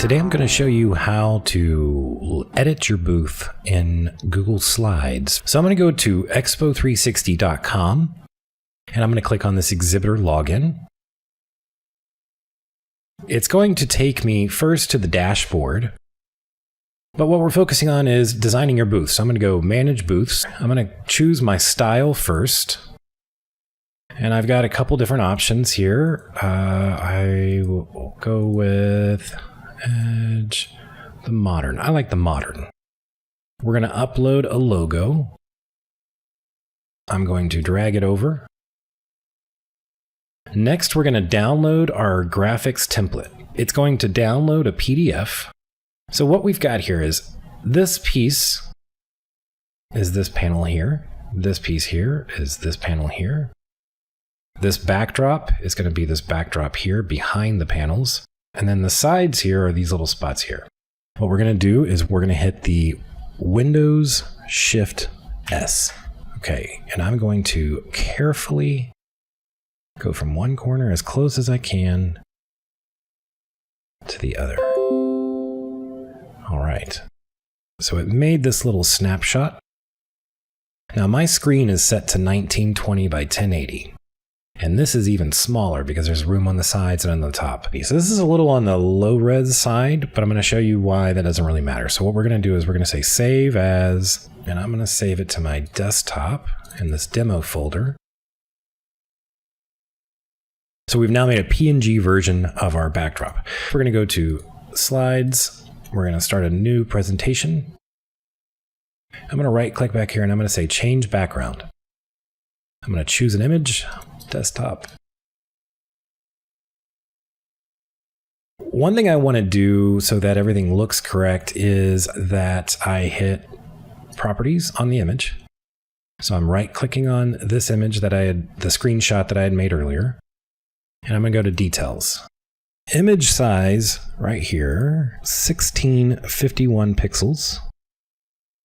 Today I'm going to show you how to edit your booth in Google Slides. So I'm going to go to XPO360.com and I'm going to click on this exhibitor login. It's going to take me first to the dashboard, but what we're focusing on is designing your booth. So I'm going to go manage booths. I'm going to choose my style first. And I've got a couple different options here. I will go with Edge, the modern. I like the modern. We're going to upload a logo. I'm going to drag it over. Next, we're going to download our graphics template. It's going to download a PDF. So what we've got here is this piece is this panel here. This piece here is this panel here. This backdrop is going to be this backdrop here behind the panels. And then the sides here are these little spots here. What we're going to do is we're going to hit the Windows Shift S. Okay, and I'm going to carefully go from one corner as close as I can to the other. All right. So it made this little snapshot. Now my screen is set to 1920 by 1080. And this is even smaller because there's room on the sides and on the top. So this is a little on the low res side, but I'm going to show you why that doesn't really matter. So what we're going to do is we're going to say save as, and I'm going to save it to my desktop in this demo folder. So we've now made a PNG version of our backdrop. We're going to go to slides. We're going to start a new presentation. I'm going to right click back here and I'm going to say change background. I'm going to choose an image. Desktop. One thing I want to do so that everything looks correct is that I hit properties on the image. So I'm right clicking on this image that the screenshot that I had made earlier. And I'm going to go to details. Image size right here, 1651 pixels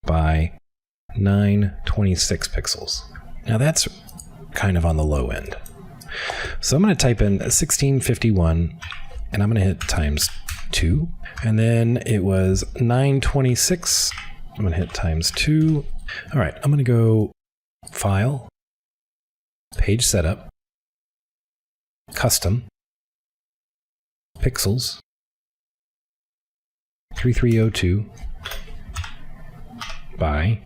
by 926 pixels. Now that's kind of on the low end. So I'm going to type in 1651 and I'm going to hit times 2. And then it was 926. I'm going to hit times 2. All right, I'm going to go File, Page Setup, Custom, Pixels, 3302 by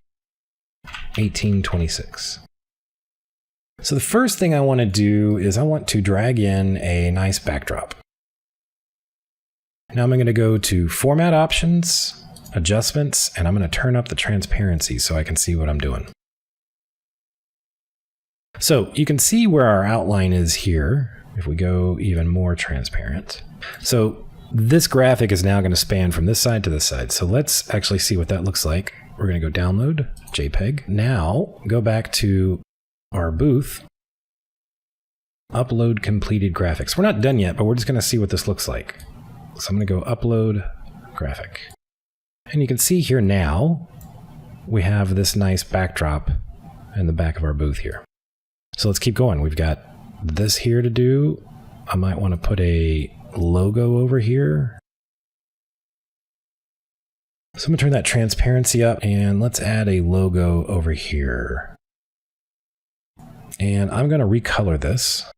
1826. So the first thing I want to do is I want to drag in a nice backdrop. Now I'm going to go to Format Options, Adjustments, and I'm going to turn up the transparency so I can see what I'm doing. So you can see where our outline is here if we go even more transparent. So this graphic is now going to span from this side to this side. So let's actually see what that looks like. We're going to go download JPEG. Now go back to our booth, upload completed graphics. We're not done yet, but we're just going to see what this looks like. So I'm going to go upload graphic. And you can see here now, we have this nice backdrop in the back of our booth here. So let's keep going. We've got this here to do. I might want to put a logo over here. So I'm going to turn that transparency up and let's add a logo over here. And I'm going to recolor this.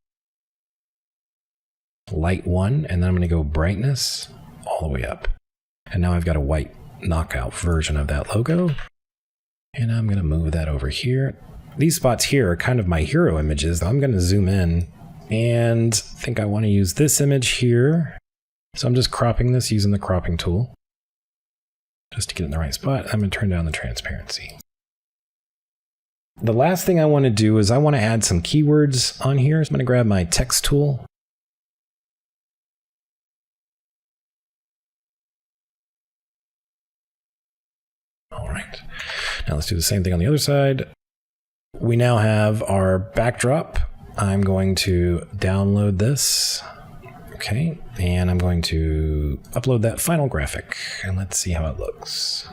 Light 1, and then I'm going to go brightness all the way up. And now I've got a white knockout version of that logo. And I'm going to move that over here. These spots here are kind of my hero images. I'm going to zoom in and think I want to use this image here. So I'm just cropping this using the cropping tool just to get in the right spot. I'm going to turn down the transparency. The last thing I want to do is I want to add some keywords on here. So I'm going to grab my text tool. All right. Now let's do the same thing on the other side. We now have our backdrop. I'm going to download this. Okay. And I'm going to upload that final graphic and let's see how it looks.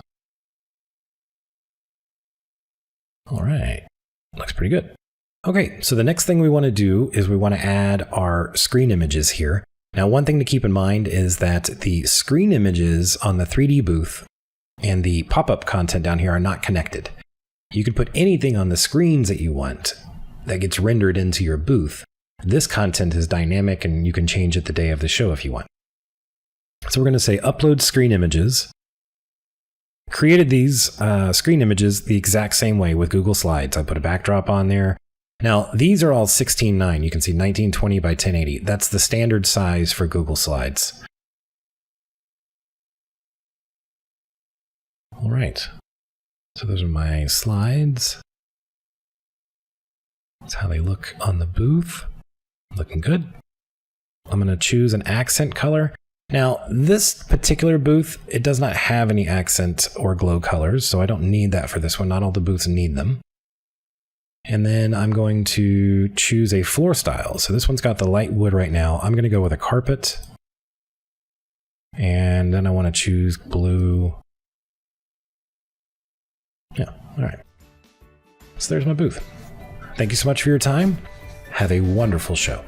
All right, looks pretty good. Okay, so the next thing we want to do is we want to add our screen images here. Now, one thing to keep in mind is that the screen images on the 3D booth and the pop-up content down here are not connected. You can put anything on the screens that you want that gets rendered into your booth. This content is dynamic and you can change it the day of the show if you want. So we're going to say upload screen images. Created these screen images the exact same way with Google Slides. I put a backdrop on there. Now, these are all 16:9. You can see 1920 by 1080. That's the standard size for Google Slides. All right. So those are my slides. That's how they look on the booth. Looking good. I'm going to choose an accent color. Now, this particular booth, it does not have any accent or glow colors, so I don't need that for this one. Not all the booths need them. And then I'm going to choose a floor style. So this one's got the light wood right now. I'm going to go with a carpet. And then I want to choose blue. Yeah, all right. So there's my booth. Thank you so much for your time. Have a wonderful show.